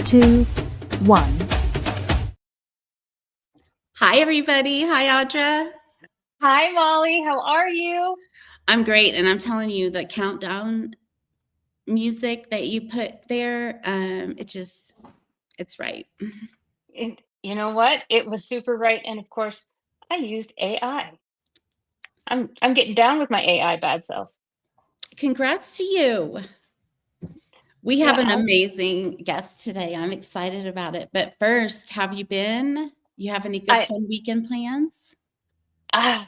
2, 1. Hi, everybody. Hi, Audra. Hi, Molly. How are you? I'm great. And I'm telling you, the countdown music that you put there, it's right. You know what? It was super right. And of course, I used AI. I'm getting down with my AI bad self. Congrats to you. We have Yeah, an amazing guest today. I'm excited about it. But first, you have any good fun weekend plans?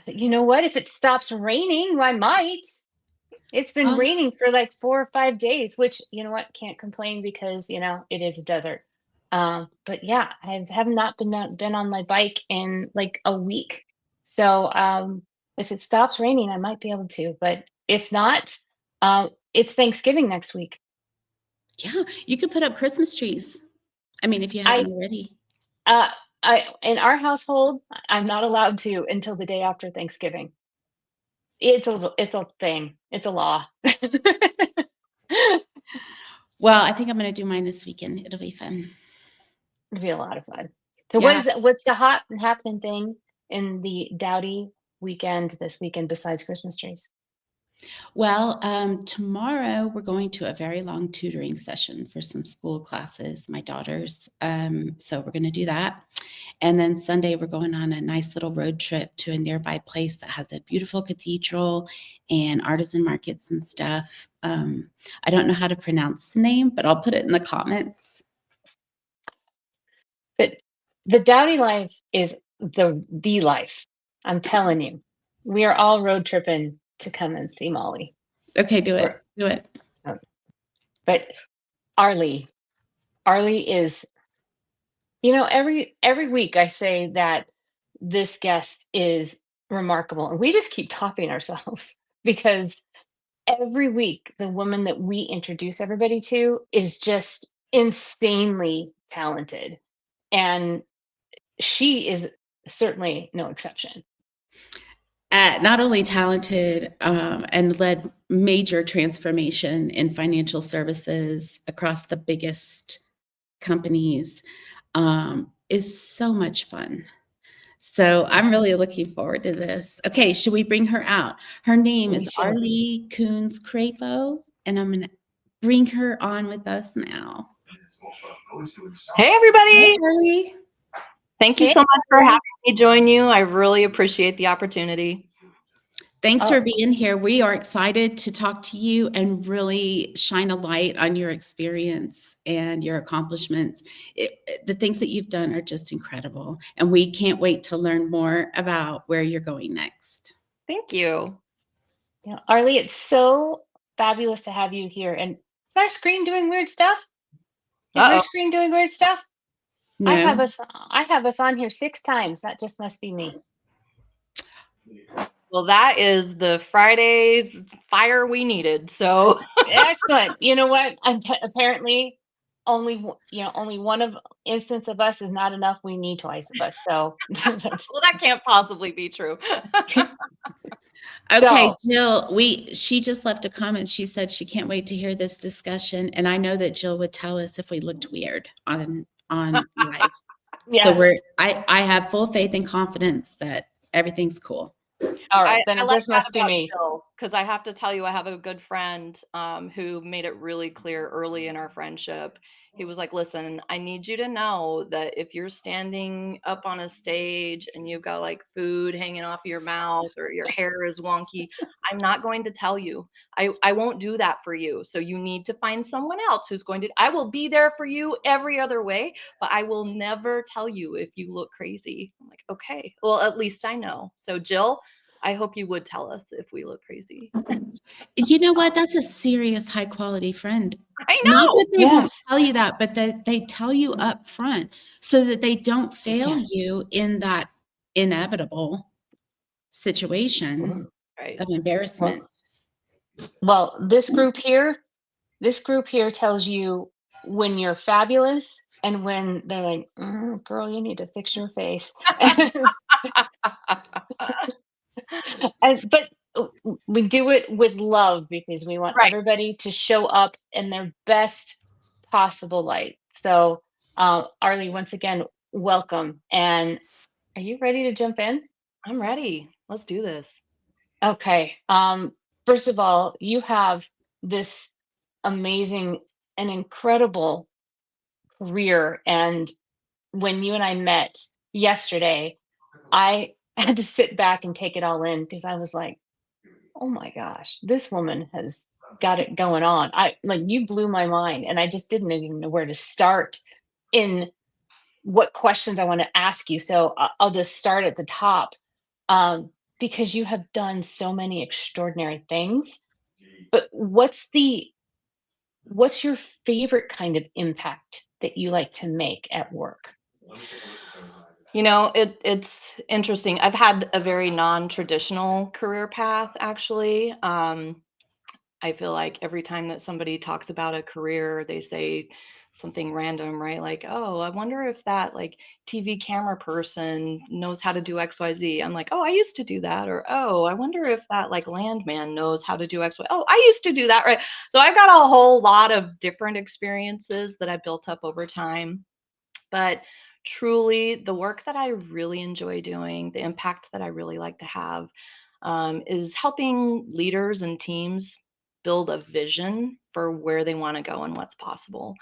You know what? If it stops raining, I might. It's been raining for like 4 or 5 days, which, you know what? Can't complain because, it is a desert. But yeah, I have not been on my bike in like a week. So if it stops raining, I might be able to. But if not, it's Thanksgiving next week. Yeah, you could put up Christmas trees. I mean, if you haven't already. In our household, I'm not allowed to until the day after Thanksgiving. It's a thing. It's a law. Well, I think I'm going to do mine this weekend. It'll be fun. It'll be a lot of fun. So Yeah. what's the hot and happening thing in the Dowdy weekend this weekend besides Christmas trees? Well, tomorrow we're going to a very long tutoring session for some school classes, my daughters. So we're going to do that. And then Sunday we're going on a nice little road trip to a nearby place that has a beautiful cathedral and artisan markets and stuff. I don't know how to pronounce the name, but I'll put it in the comments. But the Dowdy life is the life. I'm telling you. We are all road tripping to come and see Molly. Okay, do it. Do it. But Arlee is, every week I say that this guest is remarkable, and we just keep topping ourselves because every week the woman that we introduce everybody to is just insanely talented, and she is certainly no exception. Not only talented and led major transformation in financial services across the biggest companies, is so much fun. So I'm really looking forward to this. Okay, should we bring her out? Her name is Arlee Kunz Crapo, and I'm going to bring her on with us now. Hey, everybody. Hey, Arlee. Thank you so much for having me join you. I really appreciate the opportunity. Thanks for being here. We are excited to talk to you and really shine a light on your experience and your accomplishments. The things that you've done are just incredible. And we can't wait to learn more about where you're going next. Thank you. Yeah, Arlee, it's so fabulous to have you here. And is our screen doing weird stuff? Is your screen doing weird stuff? No. I have us on here 6 times. That just must be me. Well, that is the Friday's fire we needed. So excellent. You know what? Apparently, only one instance of us is not enough. We need twice of us. So well, that can't possibly be true. Okay, Jill, she just left a comment. She said she can't wait to hear this discussion. And I know that Jill would tell us if we looked weird on live. Yes. So I have full faith and confidence that everything's cool. All right, then it just must be me. Because I have to tell you, I have a good friend who made it really clear early in our friendship. He was like, listen, I need you to know that if you're standing up on a stage and you've got like food hanging off your mouth or your hair is wonky, I'm not going to tell you. I won't do that for you. So you need to find someone else who's going to, I will be there for you every other way, but I will never tell you if you look crazy. I'm like, okay, well, at least I know. So Jill, I hope you would tell us if we look crazy. You know what? That's a serious high quality friend. I know. Not that they won't tell you that, but that they tell you up front so that they don't fail you in that inevitable situation of embarrassment. Well, this group here tells you when you're fabulous and when they're like, girl, you need to fix your face. But we do it with love because we want everybody to show up in their best possible light. So Arlee, once again, welcome. And are you ready to jump in? I'm ready. Let's do this. Okay. First of all, you have this amazing and incredible career. And when you and I met yesterday, I had to sit back and take it all in because I was like, oh my gosh, this woman has got it going on. I like you blew my mind and I just didn't even know where to start in what questions I want to ask you. So I'll just start at the top because you have done so many extraordinary things. But what's your favorite kind of impact that you like to make at work? It's interesting. I've had a very non-traditional career path, actually. I feel like every time that somebody talks about a career, they say something random, right? Like, oh, I wonder if that like TV camera person knows how to do XYZ. I'm like, oh, I used to do that. Or, oh, I wonder if that like landman knows how to do XY. Oh, I used to do that, right? So I've got a whole lot of different experiences that I built up over time. But truly, the work that I really enjoy doing, the impact that I really like to have, is helping leaders and teams build a vision for where they want to go and what's possible.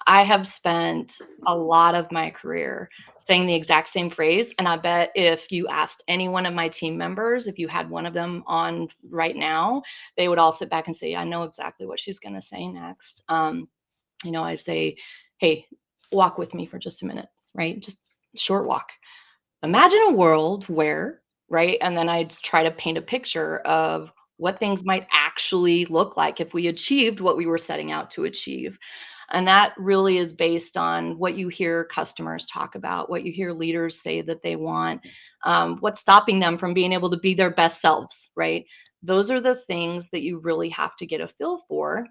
I have spent a lot of my career saying the exact same phrase. And I bet if you asked any one of my team members, if you had one of them on right now, they would all sit back and say, I know exactly what she's going to say next. I say, hey, walk with me for just a minute, right? Just short walk. Imagine a world where, right? And then I'd try to paint a picture of what things might actually look like if we achieved what we were setting out to achieve. And that really is based on what you hear customers talk about, what you hear leaders say that they want, what's stopping them from being able to be their best selves, right? Those are the things that you really have to get a feel for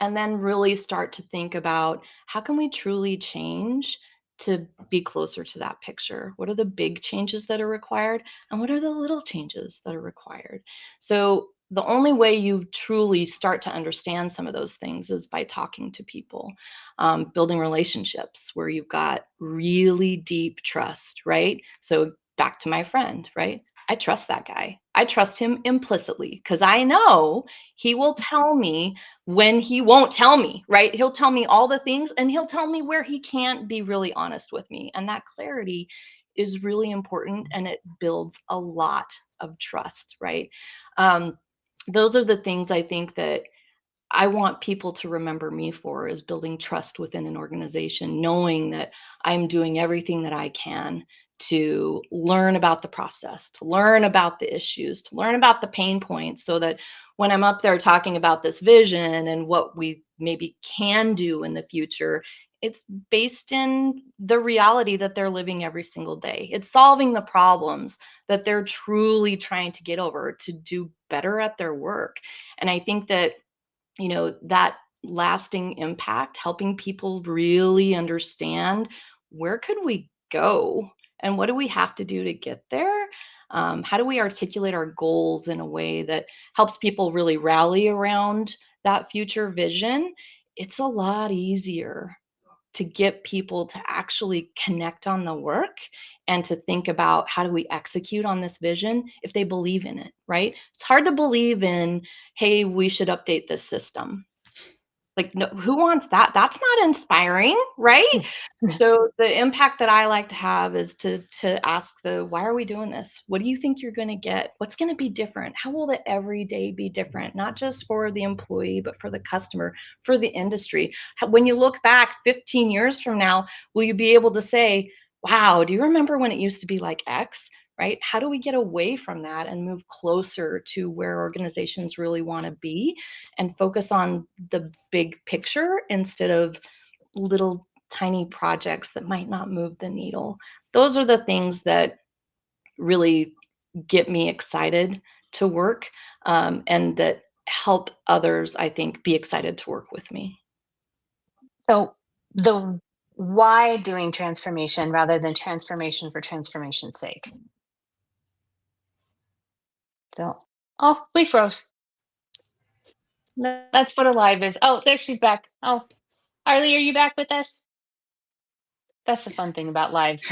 and then really start to think about how can we truly change to be closer to that picture? What are the big changes that are required? And what are the little changes that are required? So, the only way you truly start to understand some of those things is by talking to people, building relationships where you've got really deep trust, right? So, back to my friend, right? I trust that guy. I trust him implicitly because I know he will tell me when he won't tell me, right? He'll tell me all the things and he'll tell me where he can't be really honest with me. And that clarity is really important and it builds a lot of trust, right? Um, those are the things I think that I want people to remember me for is building trust within an organization, knowing that I'm doing everything that I can to learn about the process, to learn about the issues, to learn about the pain points so that when I'm up there talking about this vision and what we maybe can do in the future, it's based in the reality that they're living every single day. It's solving the problems that they're truly trying to get over to do better at their work. And I think that that lasting impact, helping people really understand where could we go and what do we have to do to get there? How do we articulate our goals in a way that helps people really rally around that future vision? It's a lot easier to get people to actually connect on the work and to think about how do we execute on this vision if they believe in it, right? It's hard to believe in, hey, we should update this system. Like, no, who wants that? That's not inspiring, right? So the impact that I like to have is to ask why are we doing this? What do you think you're going to get? What's going to be different? How will the everyday be different? Not just for the employee, but for the customer, for the industry. When you look back 15 years from now, will you be able to say, wow, do you remember when it used to be like X? Right? How do we get away from that and move closer to where organizations really want to be and focus on the big picture instead of little tiny projects that might not move the needle? Those are the things that really get me excited to work, and that help others, I think, be excited to work with me. So the why doing transformation rather than transformation for transformation's sake? So, oh, we froze. That's what alive is. Oh, there she's back. Oh, Arlee, are you back with us? That's the fun thing about lives.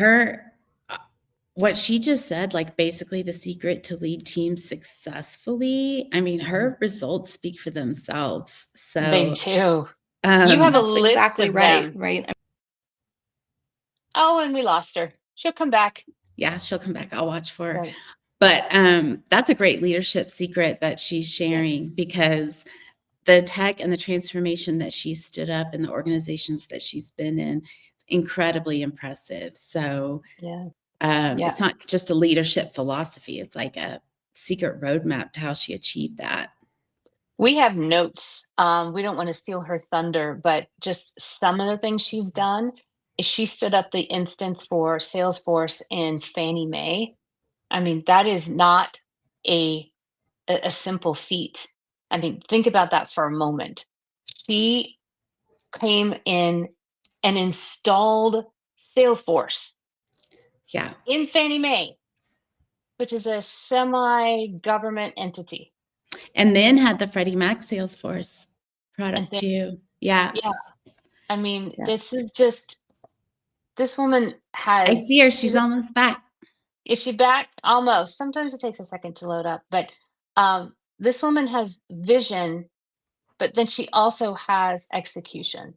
What she just said, like basically the secret to lead teams successfully. I mean, her results speak for themselves. They So, do. You um, have a That's list exactly of right, them. right? Oh, and we lost her. She'll come back. yeah, she'll come back. I'll watch for her. Right. But that's a great leadership secret that she's sharing because the tech and the transformation that she stood up in the organizations that she's been in, it's incredibly impressive. So Yeah. it's not just a leadership philosophy. It's like a secret roadmap to how she achieved that. We have notes. We don't want to steal her thunder, but just some of the things she's done is she stood up the instance for Salesforce in Fannie Mae. I mean, that is not a simple feat. I mean, think about that for a moment. She came in and installed Salesforce Yeah. in Fannie Mae, which is a semi-government entity. And then had the Freddie Mac Salesforce And product then, too. Yeah. yeah, I mean, Yeah. this is just, this woman I has, see her. She's almost back. is she back? Almost. Sometimes it takes a second to load up, but this woman has vision, but then she also has execution.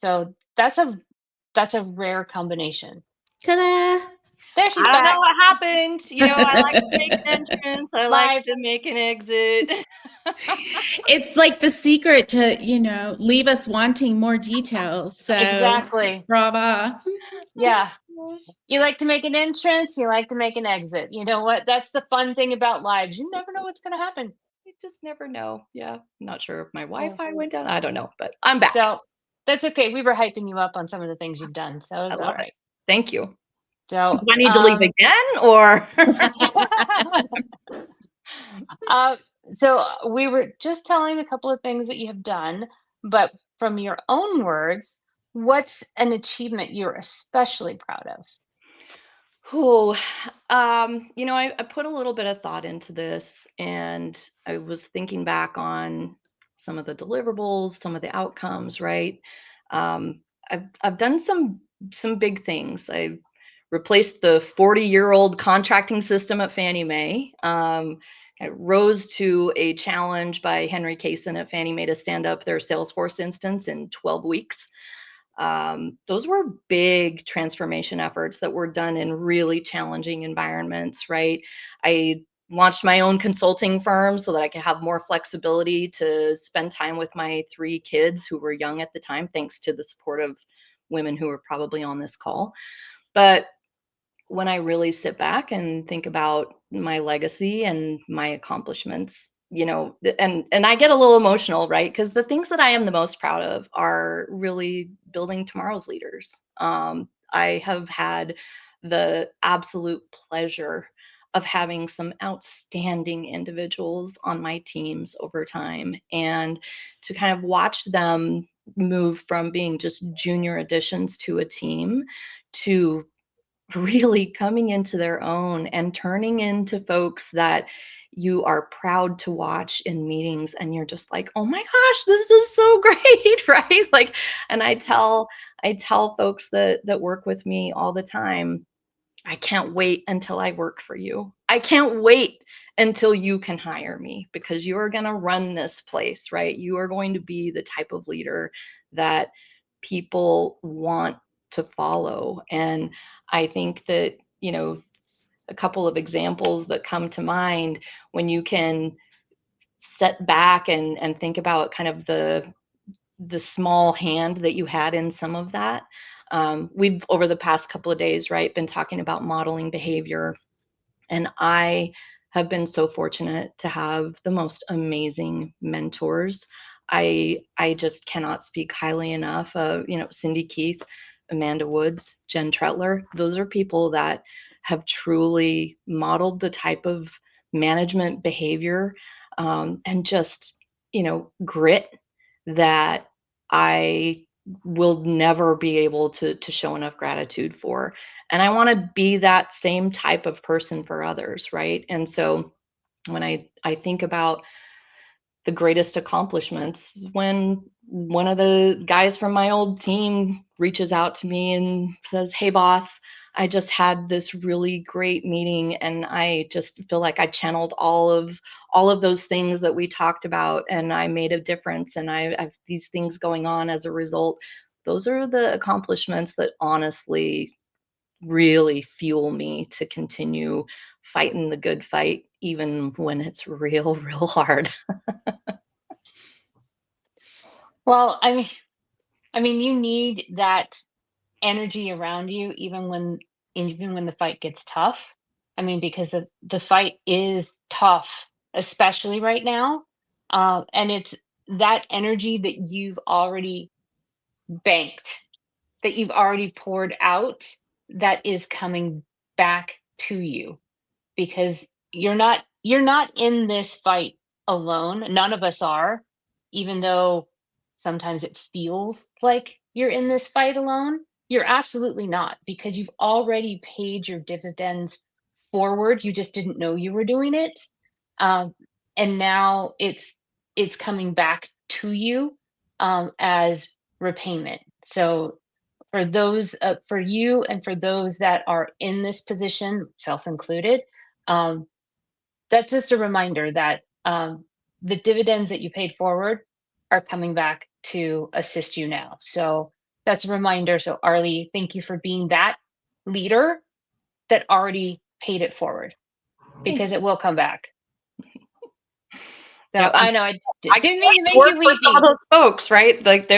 So that's a rare combination. Ta-da! There, she's I don't know back. what happened. I like to make an entrance. I like Live. to make an exit. It's like the secret to, leave us wanting more details. So Exactly. brava. Yeah. You like to make an entrance, you like to make an exit. You know what? That's the fun thing about lives. You never know what's going to happen. You just never know. Yeah. I'm not sure if my Yeah. Wi-Fi went down. I don't know, but I'm back. So that's okay. We were hyping you up on some of the things you've done. So I it's all love it. right. Thank you. So, Do I need to leave again or? so we were just telling a couple of things that you have done, but from your own words, what's an achievement you're especially proud of? Oh, I put a little bit of thought into this and I was thinking back on some of the deliverables, some of the outcomes, right? Um, I've done some big things. I replaced the 40-year-old contracting system at Fannie Mae. It rose to a challenge by Henry Kaysen at Fannie Mae to stand up their Salesforce instance in 12 weeks. Those were big transformation efforts that were done in really challenging environments, right? I launched my own consulting firm so that I could have more flexibility to spend time with my 3 kids who were young at the time, thanks to the support of women who are probably on this call. But when I really sit back and think about my legacy and my accomplishments, and I get a little emotional, right? Because the things that I am the most proud of are really building tomorrow's leaders. I have had the absolute pleasure of having some outstanding individuals on my teams over time, and to kind of watch them move from being just junior additions to a team to really coming into their own and turning into folks that you are proud to watch in meetings and you're just like, oh my gosh, this is so great. Right? Like, and I tell folks that work with me all the time, I can't wait until I work for you. I can't wait until you can hire me, because you're going to run this place, right? You are going to be the type of leader that people want to follow. And I think that, a couple of examples that come to mind when you can set back and think about kind of the small hand that you had in some of that. We've, over the past couple of days, right, been talking about modeling behavior. And I have been so fortunate to have the most amazing mentors. I just cannot speak highly enough of, Cindy Keith, Amanda Woods, Jen Tretler. Those are people that have truly modeled the type of management behavior, and just, grit that I will never be able to show enough gratitude for. And I want to be that same type of person for others, right? And so when I think about the greatest accomplishments, when one of the guys from my old team reaches out to me and says, "Hey boss, I just had this really great meeting and I just feel like I channeled all of those things that we talked about and I made a difference and I have these things going on as a result." Those are the accomplishments that honestly really fuel me to continue fighting the good fight, even when it's real, real hard. Well, I mean, you need that energy around you, even when the fight gets tough. I mean, because the fight is tough, especially right now. And it's that energy that you've already banked, that you've already poured out, that is coming back to you, because you're not in this fight alone. None of us are, even though sometimes it feels like you're in this fight alone. You're absolutely not, because you've already paid your dividends forward. You just didn't know you were doing it. Um, and now it's coming back to you as repayment. So for you and for those that are in this position, self included, um, that's just a reminder that the dividends that you paid forward are coming back to assist you now. So that's a reminder. So Arlee, thank you for being that leader that already paid it forward, because it will come back. So Yeah, I know I I didn't mean to make work you for some of weepy. those folks, right? Like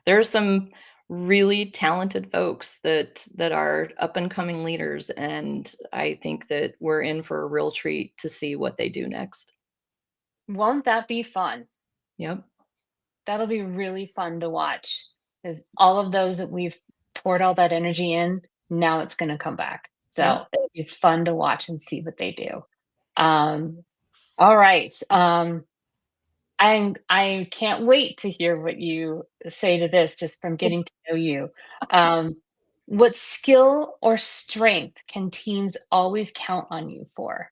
there's some really talented folks that are up and coming leaders, and I think that we're in for a real treat to see what they do next. Won't that be fun? Yep. That'll be really fun to watch. 'Cause all of those that we've poured all that energy in, now it's gonna come back. Yep. So it'll be fun to watch and see what they do. Um, all right. I can't wait to hear what you say to this, just from getting to know you. Um, what skill or strength can teams always count on you for?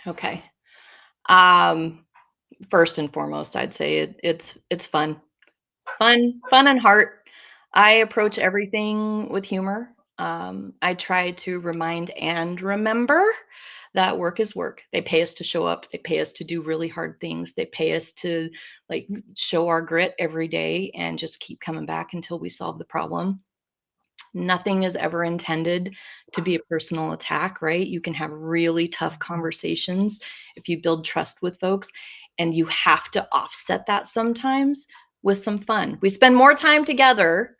Okay. Um, First and foremost, I'd say it's fun. Fun and heart. I approach everything with humor. I try to remind and remember that work is work. They pay us to show up. They pay us to do really hard things. They pay us to like show our grit every day and just keep coming back until we solve the problem. Nothing is ever intended to be a personal attack, right? You can have really tough conversations if you build trust with folks, and you have to offset that sometimes with some fun. We spend more time together,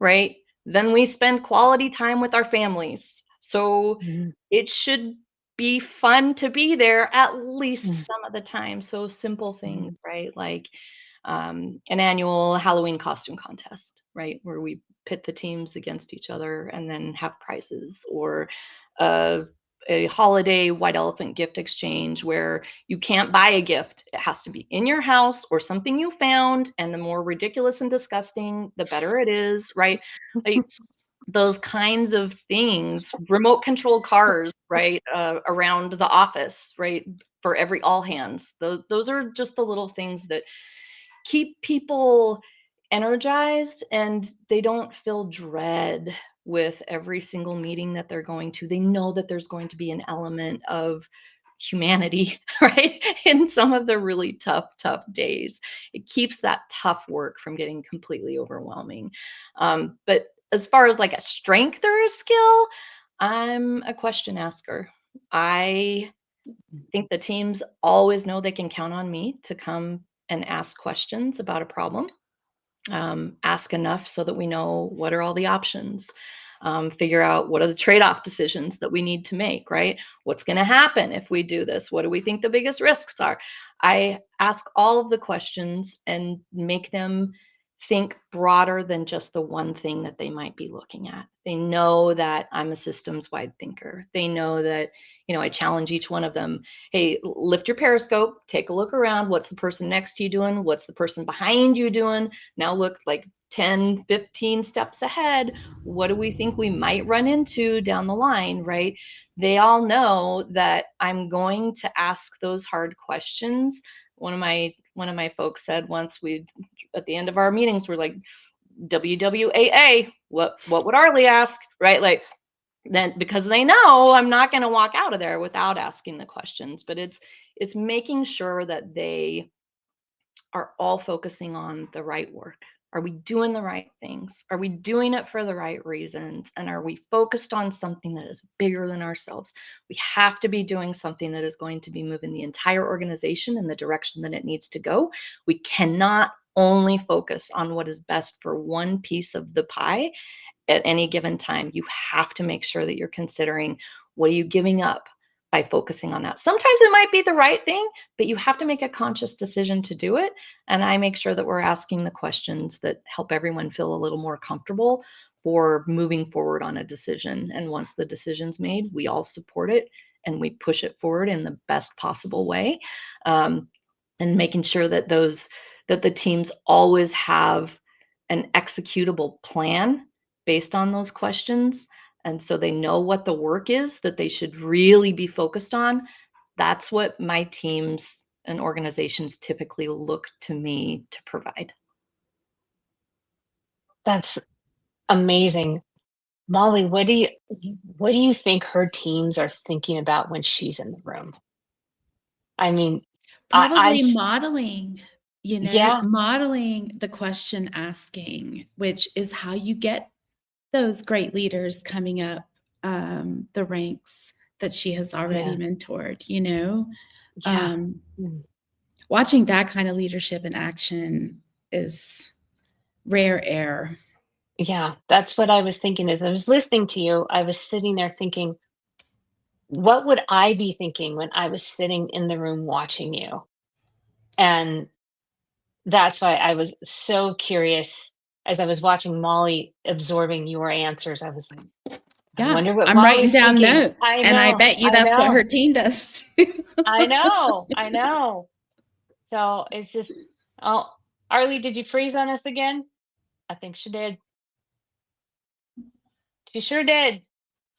right, than we spend quality time with our families. So Mhm. it should be fun to be there at least Mhm. some of the time. So simple things, Mhm. right? Like an annual Halloween costume contest, right? Where we pit the teams against each other and then have prizes, or uh, a holiday white elephant gift exchange where you can't buy a gift. It has to be in your house or something you found. And the more ridiculous and disgusting, the better it is, right? Like those kinds of things, remote control cars, right? Around the office, right? For every all hands. Those are just the little things that keep people energized, and they don't feel dread with every single meeting that they're going to. They know that there's going to be an element of humanity, right? In some of the really tough days. It keeps that tough work from getting completely overwhelming. But as far as like a strength or a skill, I'm a question asker. I think the teams always know they can count on me to come and ask questions about a problem. Ask enough so that we know what are all the options. Figure out what are the trade-off decisions that we need to make, right? What's going to happen if we do this? What do we think the biggest risks are? I ask all of the questions and make them think broader than just the one thing that they might be looking at. They know that I'm a systems wide thinker. They know that, I challenge each one of them. Hey, lift your periscope, take a look around. What's the person next to you doing? What's the person behind you doing? Now look like 10, 15 steps ahead. What do we think we might run into down the line, right? They all know that I'm going to ask those hard questions. One of my one of my folks said once, at the end of our meetings, we're like, WWAA, what would Arlee ask, right? Like, then, because they know I'm not going to walk out of there without asking the questions. But it's making sure that they are all focusing on the right work. Are we doing the right things? Are we doing it for the right reasons? And are we focused on something that is bigger than ourselves? We have to be doing something that is going to be moving the entire organization in the direction that it needs to go. We cannot only focus on what is best for one piece of the pie at any given time. You have to make sure that you're considering, what are you giving up by focusing on that? Sometimes it might be the right thing, but you have to make a conscious decision to do it. And I make sure that we're asking the questions that help everyone feel a little more comfortable for moving forward on a decision. And once the decision's made, we all support it and we push it forward in the best possible way. And making sure that the teams always have an executable plan based on those questions. And so they know what the work is that they should really be focused on. That's what my teams and organizations typically look to me to provide. That's amazing. Molly, what do you think her teams are thinking about when she's in the room? I mean, Probably I've modeling, yeah, modeling the question asking, which is how you get those great leaders coming up the ranks that she has already yeah, mentored, yeah. Um, Mm. watching that kind of leadership in action is rare air. Yeah, that's what I was thinking as I was listening to you. I was sitting there thinking, what would I be thinking when I was sitting in the room watching you? And that's why I was so curious as I was watching Molly absorbing your answers. I was like, I Yeah, wonder what I'm writing Molly's down thinking. notes, I and I know, bet you I that's what know, her team does too. I know, I know. So it's just, oh, Arlie, did you freeze on us again? I think she did. She sure did.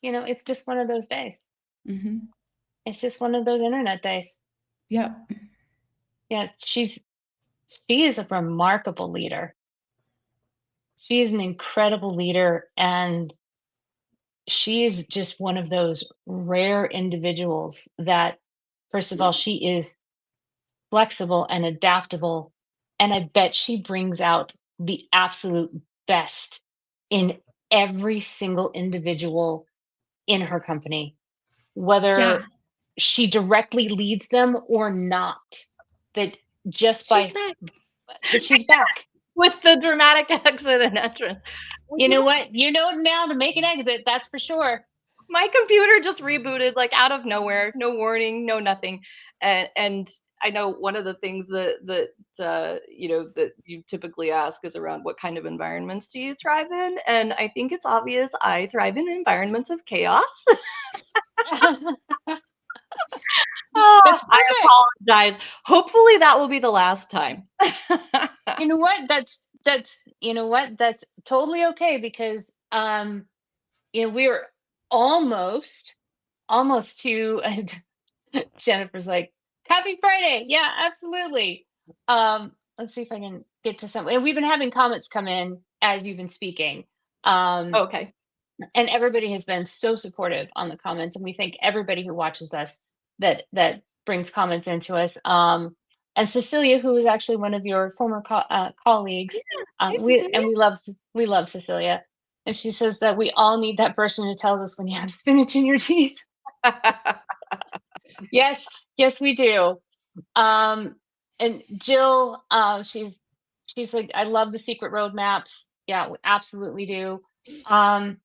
It's just one of those days. Mhm. It's just one of those internet days. Yep. Yeah, she is a remarkable leader. She is an incredible leader, and she is just one of those rare individuals that, first of all, she is flexible and adaptable, and I bet she brings out the absolute best in every single individual in her company, Yeah, whether she directly leads them or not. That just she's by back. that she's back. With the dramatic exit and entrance. Well, You know what? You know now to make an exit, that's for sure. my computer just rebooted like out of nowhere, no warning, no nothing. And I know one of the things that that you typically ask is around what kind of environments do you thrive in? And I think it's obvious I thrive in environments of chaos. Oh, That's I perfect. apologize. Hopefully that will be the last time. You know what? That's totally okay because we're almost to Jennifer's like, "Happy Friday." Yeah, absolutely. Let's see if I can get to some, and we've been having comments come in as you've been speaking. Um, Okay. and everybody has been so supportive on the comments, and we thank everybody who watches us that brings comments into us. And Cecilia, who is actually one of your former colleagues, Hey, we Cecilia. and we love Cecilia, and she says that we all need that person who tells us when you have spinach in your teeth. Yes, yes, we do. And Jill, she's like, I love the secret roadmaps. Yeah, we absolutely do. Um,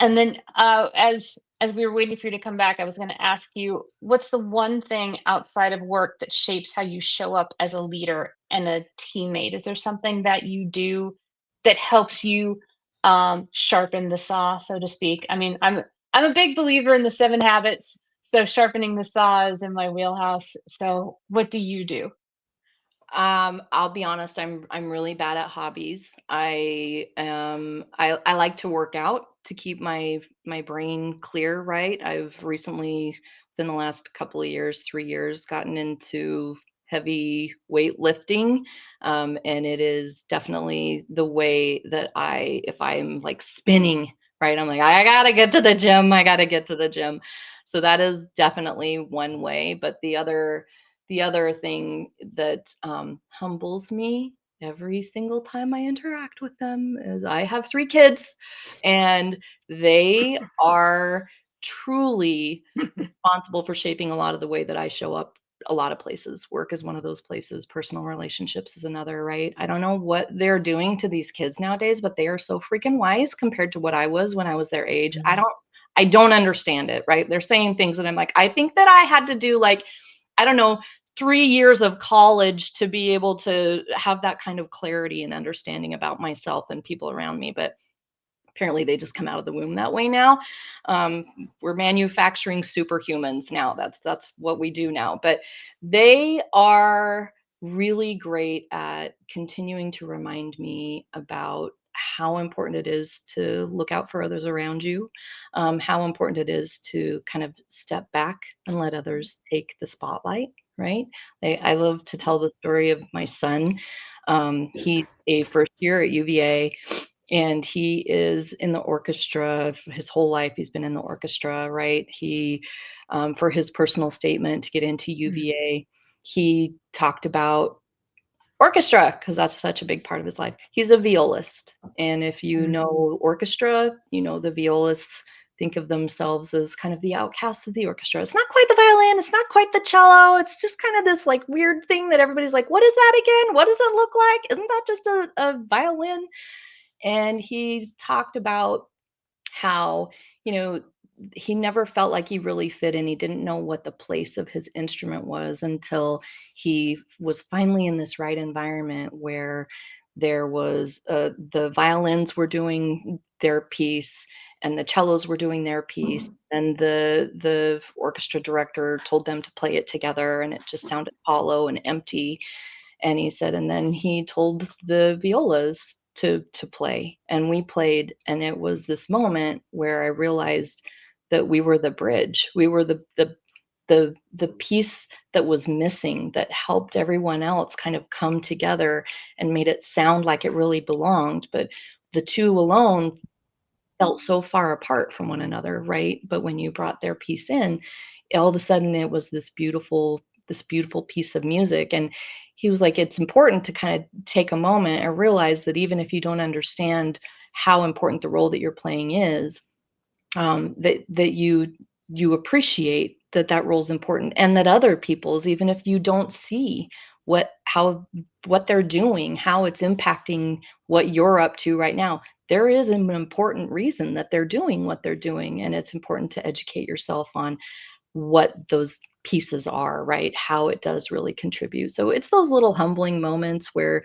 and then as we were waiting for you to come back, I was going to ask you, what's the one thing outside of work that shapes how you show up as a leader and a teammate? Is there something that you do that helps you sharpen the saw, so to speak? I mean, I'm a big believer in the 7 habits, so sharpening the saw is in my wheelhouse. So, what do you do? I'll be honest, I'm really bad at hobbies. I like to work out to keep my brain clear, right? I've recently, within the last couple of years, 3 years, gotten into heavy weightlifting. And it is definitely the way that if I'm like spinning, right, I'm like, I gotta get to the gym. I gotta get to the gym. So that is definitely one way. But the other thing that humbles me every single time I interact with them is I have 3 kids, and they are truly responsible for shaping a lot of the way that I show up a lot of places. Work is one of those places. Personal relationships is another, right? I don't know what they're doing to these kids nowadays, but they are so freaking wise compared to what I was when I was their age. I don't understand it, right? They're saying things that I'm like, I think that I had to do like, I don't know, 3 years of college to be able to have that kind of clarity and understanding about myself and people around me. But apparently they just come out of the womb that way now. We're manufacturing superhumans now. That's what we do now. But they are really great at continuing to remind me about how important it is to look out for others around you, how important it is to kind of step back and let others take the spotlight, right? I love to tell the story of my son. He's a first year at UVA, and he is in the orchestra his whole life. He's been in the orchestra, right? He, for his personal statement to get into UVA, he talked about orchestra because that's such a big part of his life. He's a violist. And if you know orchestra, you know the violists think of themselves as kind of the outcasts of the orchestra. It's not quite the violin, it's not quite the cello. It's just kind of this like weird thing that everybody's like, what is that again? What does it look like? Isn't that just a violin? And he talked about how, you know, he never felt like he really fit in. He didn't know what the place of his instrument was until he was finally in this right environment where there was the violins were doing their piece and the cellos were doing their piece, and the orchestra director told them to play it together, and it just sounded hollow and empty. And he said, and then he told the violas to play, and we played, and it was this moment where I realized that we were the bridge. We were the piece that was missing that helped everyone else kind of come together and made it sound like it really belonged. But the two alone felt so far apart from one another, right? But when you brought their piece in, all of a sudden it was this beautiful piece of music. And he was like, it's important to kind of take a moment and realize that even if you don't understand how important the role that you're playing is, that you appreciate that role is important, and that other people's, even if you don't see what they're doing, how it's impacting what you're up to right now, there is an important reason that they're doing what they're doing, and it's important to educate yourself on what those pieces are, right? How it does really contribute. So it's those little humbling moments where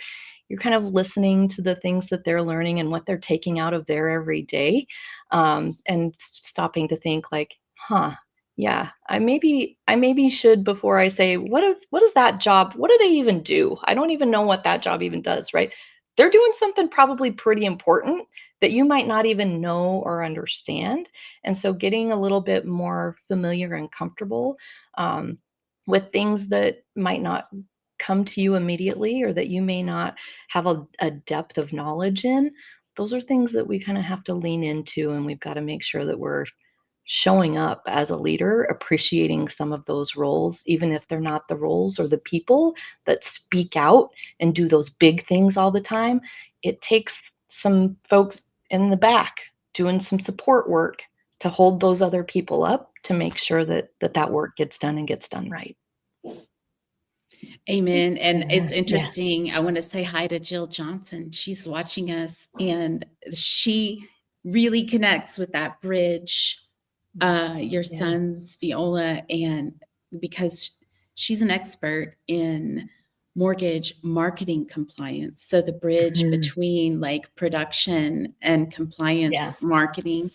you're kind of listening to the things that they're learning and what they're taking out of their everyday, and stopping to think like, huh, yeah, I maybe should, before I say, what is that job? What do they even do? I don't even know what that job even does, right? They're doing something probably pretty important that you might not even know or understand. And so getting a little bit more familiar and comfortable, with things that might not come to you immediately, or that you may not have a depth of knowledge in, those are things that we kind of have to lean into, and we've got to make sure that we're showing up as a leader, appreciating some of those roles, even if they're not the roles or the people that speak out and do those big things all the time. It takes some folks in the back doing some support work to hold those other people up, to make sure that work gets done and gets done right. Amen. And it's Yeah. interesting. I want to say hi to Jill Johnson. She's watching us, and she really connects with that bridge, your son's viola, and because she's an expert in mortgage marketing compliance. So the bridge between like production and compliance marketing.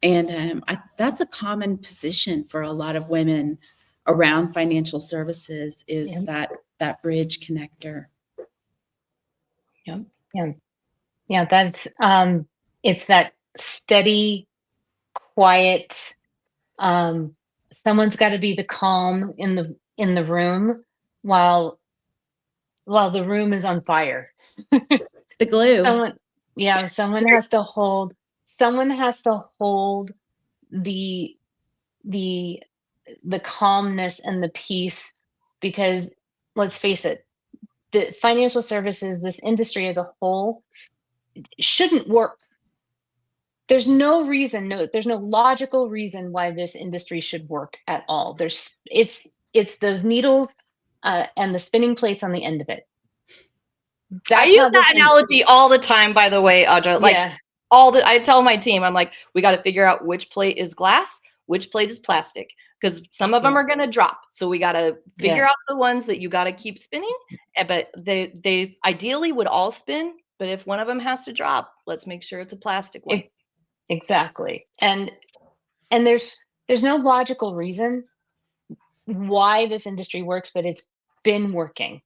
And that's a common position for a lot of women around financial services, is that bridge connector. Yeah. Yeah. That's, it's that steady, quiet, someone's got to be the calm in the room, while the room is on fire. The glue. Someone has to hold the the calmness and the peace, because let's face it, the financial services, this industry as a whole, shouldn't work. There's no reason, there's no logical reason why this industry should work at all. It's those needles and the spinning plates on the end of it. I That's use how that analogy all the time, by the way, Audra. Like, yeah, I tell my team, I'm like, we got to figure out which plate is glass, which plate is plastic, because some of them Yeah. are going to drop. So we got to figure Yeah. out the ones that you got to keep spinning. But they ideally would all spin. But if one of them has to drop, let's make sure it's a plastic one. Exactly. And there's no logical reason why this industry works, but it's been working.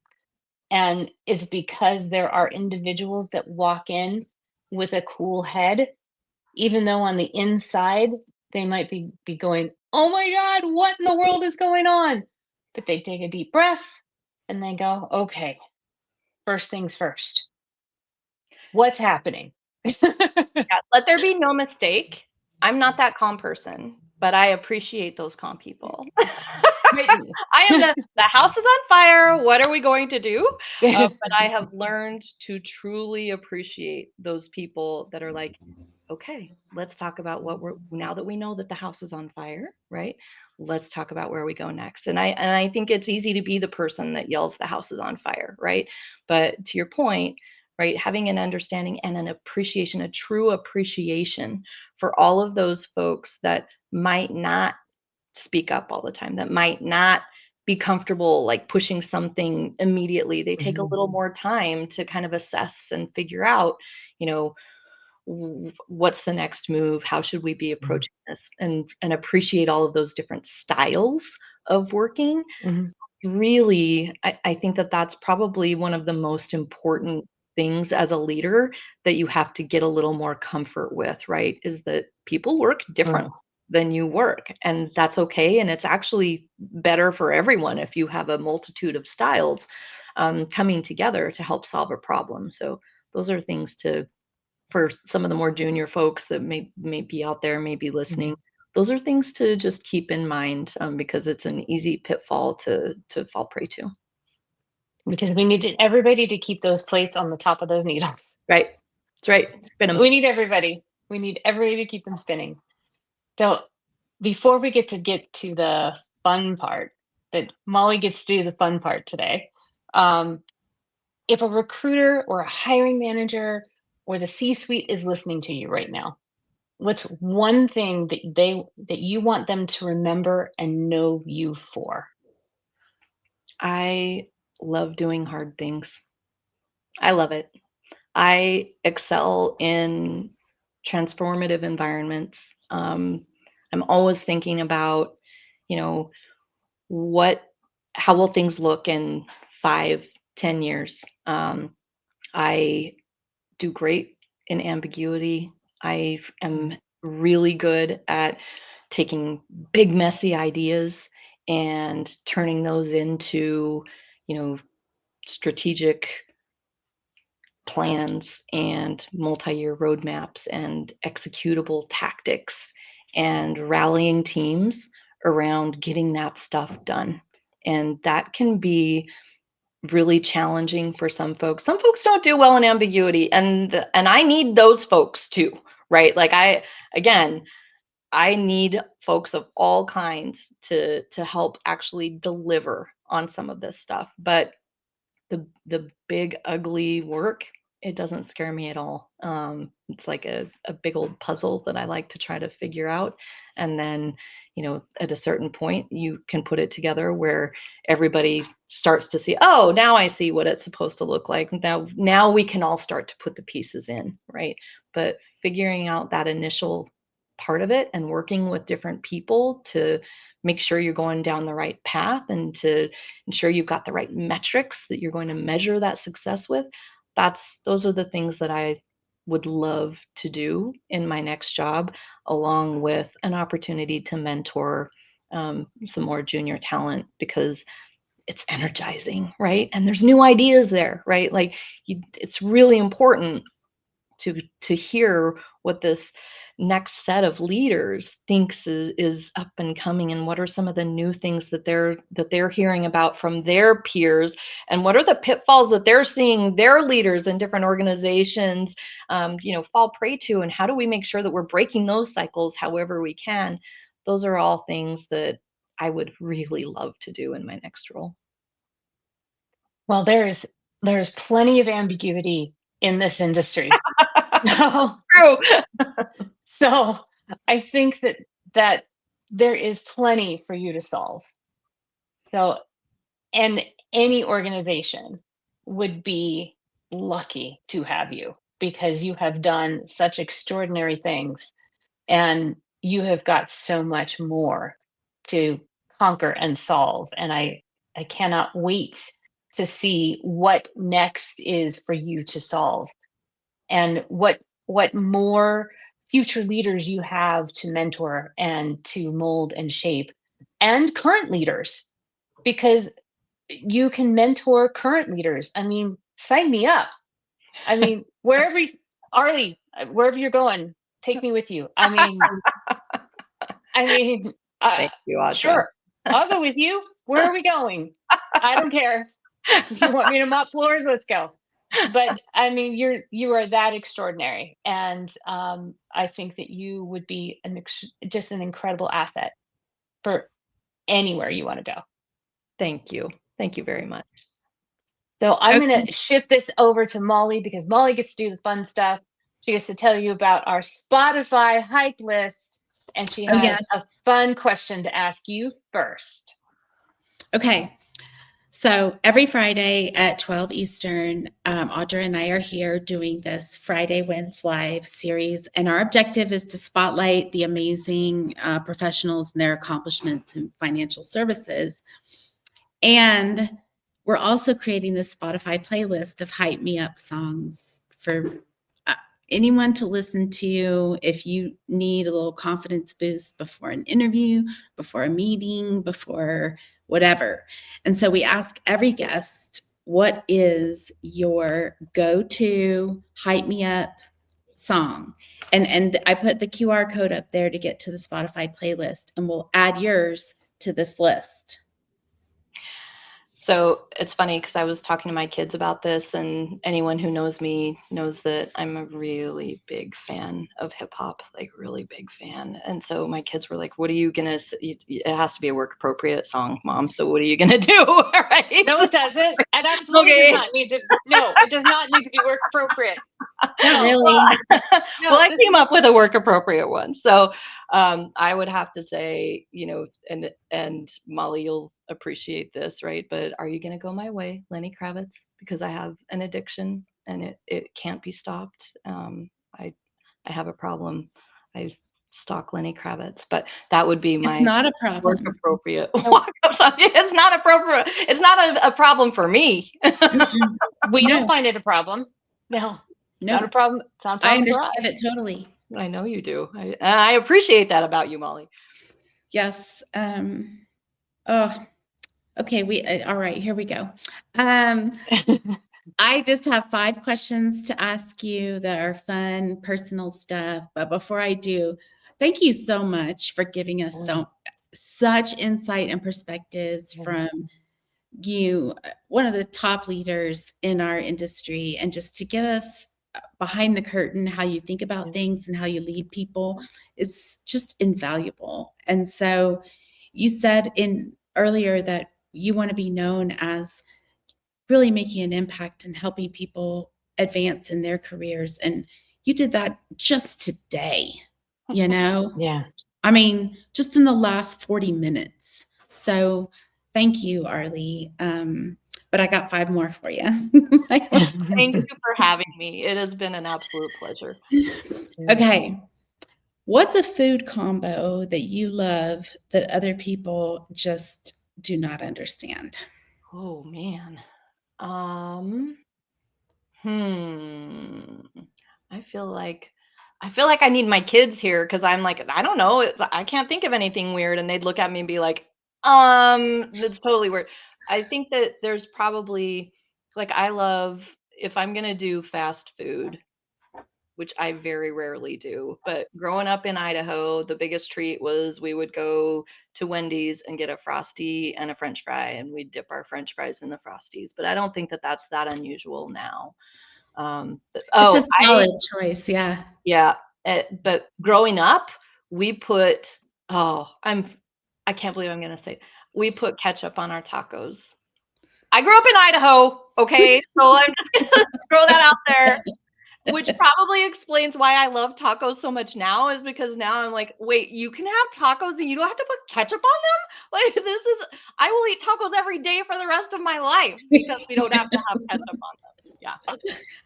And it's because there are individuals that walk in with a cool head, even though on the inside they might be going, oh my God, what in the world is going on? But they take a deep breath and they go, okay, first things first. What's happening? Yeah, let there be no mistake. I'm not that calm person, but I appreciate those calm people. I am the house is on fire. What are we going to do? But I have learned to truly appreciate those people that are like, okay, let's talk about now that we know that the house is on fire, right? Let's talk about where we go next. And I think it's easy to be the person that yells the house is on fire, right? But to your point, right, having an understanding and an appreciation, a true appreciation for all of those folks that might not speak up all the time, that might not be comfortable like pushing something immediately. They take a little more time to kind of assess and figure out, what's the next move, how should we be approaching this, and appreciate all of those different styles of working. Really, I think that that's probably one of the most important things as a leader that you have to get a little more comfort with, right? Is that people work different than you work, and that's okay. And it's actually better for everyone if you have a multitude of styles coming together to help solve a problem. So those are things for some of the more junior folks that may be out there, may be listening. Those are things to just keep in mind, because it's an easy pitfall to fall prey to. Because we needed everybody to keep those plates on the top of those needles. Right. That's right. Spin them. We need everybody. We need everybody to keep them spinning. So before we get to the fun part, that Molly gets to do the fun part today. If a recruiter or a hiring manager or the C-suite is listening to you right now, what's one thing that you want them to remember and know you for? I love doing hard things. I love it. I excel in transformative environments. I'm always thinking about, how will things look in 5-10 years. I do great in ambiguity. I am really good at taking big, messy ideas and turning those into, strategic plans and multi-year roadmaps and executable tactics and rallying teams around getting that stuff done. And that can be really challenging for some folks. Some folks don't do well in ambiguity, and I need those folks too, right? Like I need folks of all kinds to help actually deliver on some of this stuff. But the big ugly work, it doesn't scare me at all. It's like a big old puzzle that I like to try to figure out. And then, at a certain point, you can put it together where everybody starts to see, oh, now I see what it's supposed to look like. Now we can all start to put the pieces in, right? But figuring out that initial part of it and working with different people to make sure you're going down the right path and to ensure you've got the right metrics that you're going to measure that success with, those are the things that I would love to do in my next job, along with an opportunity to mentor some more junior talent, because it's energizing, right? And there's new ideas there, right? Like it's really important to hear what this next set of leaders thinks is up and coming, and what are some of the new things that they're hearing about from their peers, and what are the pitfalls that they're seeing their leaders in different organizations fall prey to, and how do we make sure that we're breaking those cycles however we can. Those are all things that I would really love to do in my next role. Well, there's plenty of ambiguity in this industry. So, True. so I think that there is plenty for you to solve. So, and any organization would be lucky to have you, because you have done such extraordinary things, and you have got so much more to conquer and solve. And I cannot wait to see what next is for you to solve, and what more future leaders you have to mentor and to mold and shape, and current leaders, because you can mentor current leaders. I mean, sign me up. I mean, Arlee, wherever you're going, take me with you. I mean, Thank you, Audra. sure, I'll go with you. Where are we going? I don't care. You want me to mop floors? Let's go. But I mean, you are that extraordinary, and I think that you would be just an incredible asset for anywhere you want to go. Thank you. Thank you very much. So I'm Okay. going to shift this over to Molly, because Molly gets to do the fun stuff. She gets to tell you about our Spotify hype list, and she Oh, has yes. a fun question to ask you first. Okay. So every Friday at 12 Eastern, Audra and I are here doing this Friday Wins Live series. And our objective is to spotlight the amazing professionals and their accomplishments in financial services. And we're also creating this Spotify playlist of Hype Me Up songs for anyone to listen to if you need a little confidence boost before an interview, before a meeting, before whatever. And so we ask every guest, what is your go-to Hype Me Up song? And I put the QR code up there to get to the Spotify playlist, and we'll add yours to this list. So it's funny because I was talking to my kids about this, and anyone who knows me knows that I'm a really big fan of hip hop, like really big fan. And so my kids were like, "What are you gonna? It has to be a work appropriate song, Mom. So what are you gonna do?" Right? No, it doesn't. It absolutely Okay. does not need to. No, it does not need to be work appropriate. Not really. No, Well, I came up with a work appropriate one. So I would have to say, and Molly, you'll appreciate this, right? But Are You Gonna Go My Way, Lenny Kravitz, because I have an addiction and it can't be stopped. I have a problem. I stalk Lenny Kravitz, but that would be my It's not a work problem. appropriate. It's not appropriate. It's not a problem for me. we No. don't find it a problem. No, not a No, problem. It's not a I problem for understand us. it totally. I know you do. I appreciate that about you, Molly. Yes. Oh, okay. All right, here we go. I just have 5 questions to ask you that are fun, personal stuff. But before I do, thank you so much for giving us such insight and perspectives from you, one of the top leaders in our industry, and just to give us behind the curtain how you think about things and how you lead people is just invaluable. And so you said earlier that you want to be known as really making an impact and helping people advance in their careers. And you did that just today, Yeah. I mean, just in the last 40 minutes. So thank you, Arlee. But I got 5 more for you. Thank you for having me. It has been an absolute pleasure. Okay. What's a food combo that you love that other people just do not understand? Oh man. I feel like I need my kids here because I'm like, I don't know. I can't think of anything weird. And they'd look at me and be like, that's totally weird. I think that there's probably, like, I love, if I'm going to do fast food, which I very rarely do, but growing up in Idaho, the biggest treat was we would go to Wendy's and get a Frosty and a French fry, and we'd dip our French fries in the Frosties. But I don't think that that's that unusual now. It's a solid choice. Yeah. Yeah. But growing up, we put, I can't believe I'm going to say it. We put ketchup on our tacos. I grew up in Idaho. Okay. So I'm just going to throw that out there, which probably explains why I love tacos so much now, is because now I'm like, wait, you can have tacos and you don't have to put ketchup on them? Like, I will eat tacos every day for the rest of my life because we don't have to have ketchup on them. Yeah.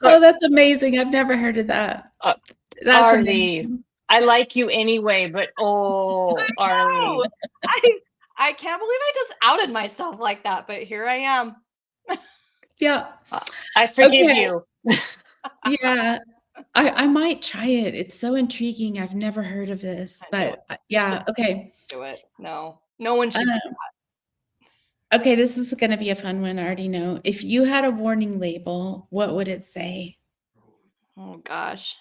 Oh, that's amazing. I've never heard of that. That's Arlee, amazing. I like you anyway, but Arlee. I can't believe I just outed myself like that, but here I am. Yeah. I forgive you. Yeah. I might try it. It's so intriguing. I've never heard of this, but yeah. Okay. Do it. No one should do that. Okay. This is going to be a fun one. I already know. If you had a warning label, what would it say? Oh gosh.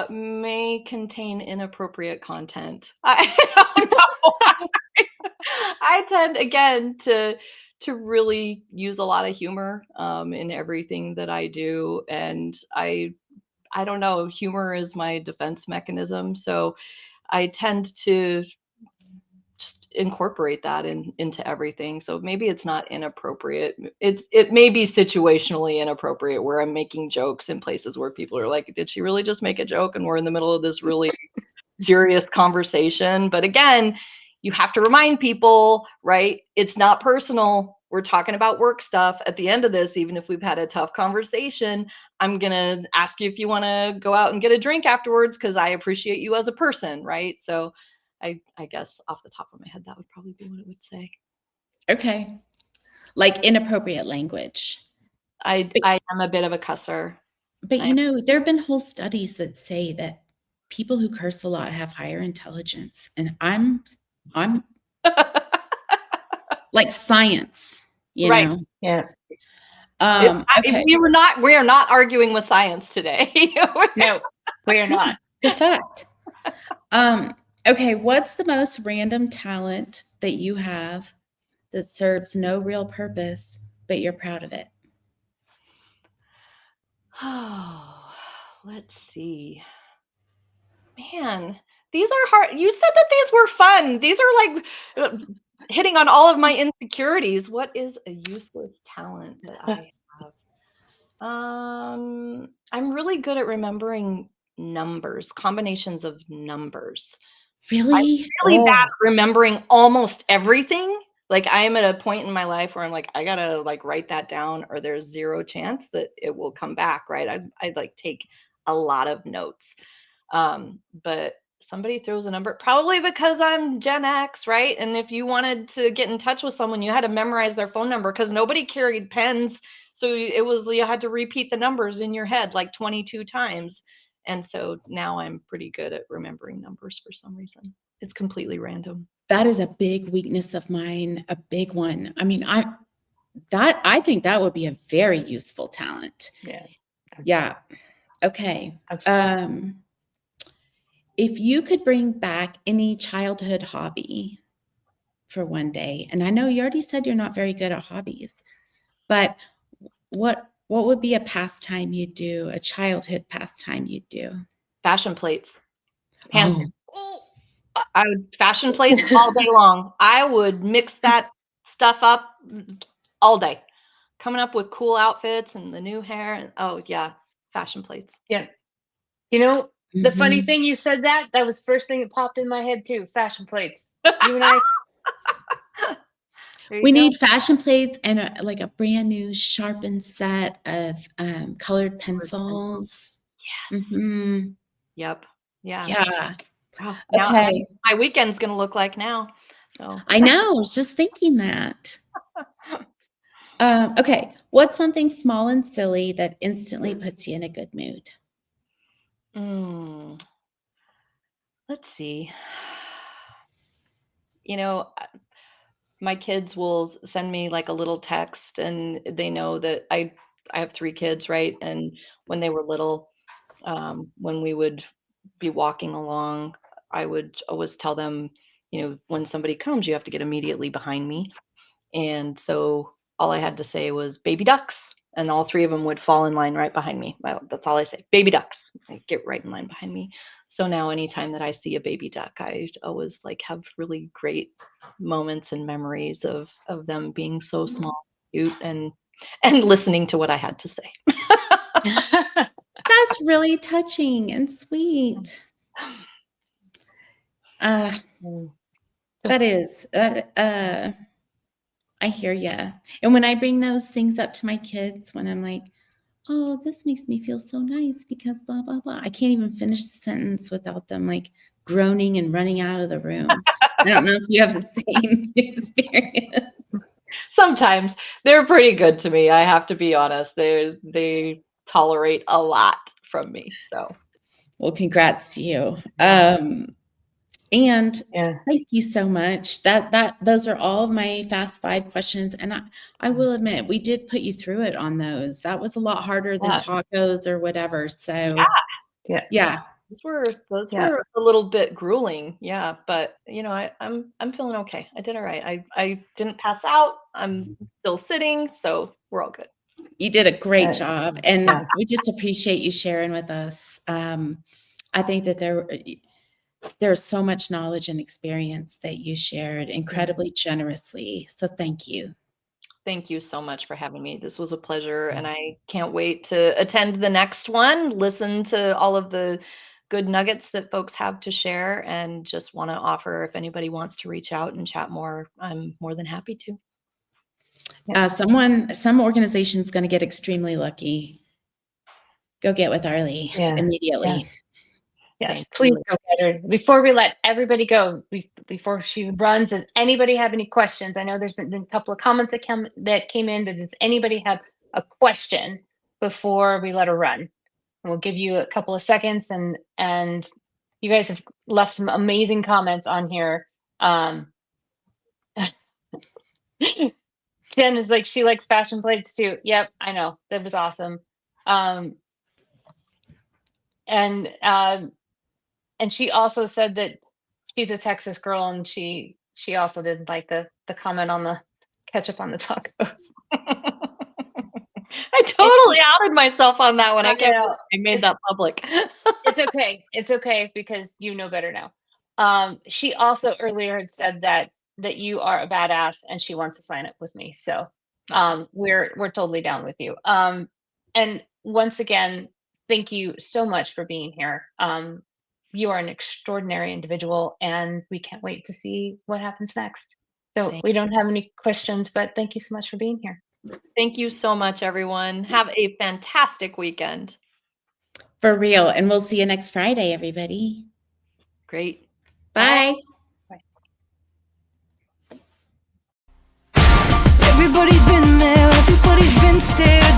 May contain inappropriate content. I don't know. I tend, again, to really use a lot of humor in everything that I do, and I don't know, humor is my defense mechanism, so I tend to just incorporate that into everything. So maybe it's not inappropriate. It may be situationally inappropriate, where I'm making jokes in places where people are like, did she really just make a joke? And we're in the middle of this really serious conversation. But again, you have to remind people, right? It's not personal. We're talking about work stuff. At the end of this, even if we've had a tough conversation, I'm going to ask you if you want to go out and get a drink afterwards, because I appreciate you as a person, right? So I guess off the top of my head, that would probably be what it would say. Okay. Like inappropriate language. I am a bit of a cusser. But there have been whole studies that say that people who curse a lot have higher intelligence. And I'm like science, Right. know? Yeah. Okay. We are not arguing with science today. No, we are not. The fact. Okay. What's the most random talent that you have that serves no real purpose, but you're proud of it? Oh, let's see. Man, these are hard. You said that these were fun. These are like hitting on all of my insecurities. What is a useless talent that I have? I'm really good at remembering numbers, combinations of numbers. Really? I'm really bad at remembering almost everything. Like, I am at a point in my life where I'm like, I gotta like write that down, or there's zero chance that it will come back, right? I like take a lot of notes. But somebody throws a number, probably because I'm Gen X, right? And if you wanted to get in touch with someone, you had to memorize their phone number, because nobody carried pens. So you had to repeat the numbers in your head like 22 times. And so now I'm pretty good at remembering numbers for some reason. It's completely random. That is a big weakness of mine, a big one. I mean, I think that would be a very useful talent. Yeah. Yeah. Okay. Absolutely. If you could bring back any childhood hobby for one day, and I know you already said you're not very good at hobbies, but what would be a pastime you'd do, a childhood pastime you'd do? Fashion plates. Hands down. I would fashion plates all day long. I would mix that stuff up all day, coming up with cool outfits and the new hair. And oh yeah, fashion plates. Yeah. The funny thing, you said that was the first thing that popped in my head too. Fashion plates. You and I. We need fashion plates and a brand new sharpened set of colored pencils. Yes. Mm-hmm. Yep. Yeah. Yeah. Oh, now okay. My weekend's going to look like now. So I know. I was just thinking that. Okay. What's something small and silly that instantly puts you in a good mood? Let's see. my kids will send me like a little text, and they know that I have 3 kids, right? And when they were little, when we would be walking along, I would always tell them, when somebody comes, you have to get immediately behind me. And so all I had to say was baby ducks, and all 3 of them would fall in line right behind me. Well, that's all I say, baby ducks. Like, get right in line behind me. So now anytime that I see a baby duck, I always like have really great moments and memories of them being so small, cute, and listening to what I had to say. That's really touching and sweet. That is, I hear you. And when I bring those things up to my kids, when I'm like, oh, this makes me feel so nice because blah, blah, blah. I can't even finish the sentence without them like groaning and running out of the room. I don't know if you have the same experience. Sometimes they're pretty good to me. I have to be honest. They tolerate a lot from me. So, well, congrats to you. And thank you so much. Those are all of my Fast 5 questions. And I will admit, we did put you through it on those. That was a lot harder than tacos or whatever. So yeah. Those were a little bit grueling. Yeah. But I'm feeling okay. I did all right. I didn't pass out. I'm still sitting. So we're all good. You did a great job. And we just appreciate you sharing with us. I think that there's so much knowledge and experience that you shared incredibly generously. So thank you. Thank you so much for having me. This was a pleasure, and I can't wait to attend the next one, listen to all of the good nuggets that folks have to share, and just want to offer, if anybody wants to reach out and chat more, I'm more than happy to. Some organization's going to get extremely lucky. Go get with Arlee immediately. Yes, please go get her. Before we let everybody go, before she runs, does anybody have any questions? I know there's been a couple of comments that came in, but does anybody have a question before we let her run? And we'll give you a couple of seconds, and you guys have left some amazing comments on here. Jen is like, she likes fashion plates too. Yep, I know. That was awesome. And she also said that she's a Texas girl, and she also didn't like the comment on the ketchup on the tacos. I totally outed myself on that one. I made that public. It's okay. It's okay, because you know better now. She also earlier had said that you are a badass, and she wants to sign up with me. So we're totally down with you. And once again, thank you so much for being here. You are an extraordinary individual, and we can't wait to see what happens next. So we don't have any questions, but thank you so much for being here. Thank you so much, everyone. Have a fantastic weekend. For real. And we'll see you next Friday, everybody. Great. Bye. Everybody's been there, everybody's been stared down.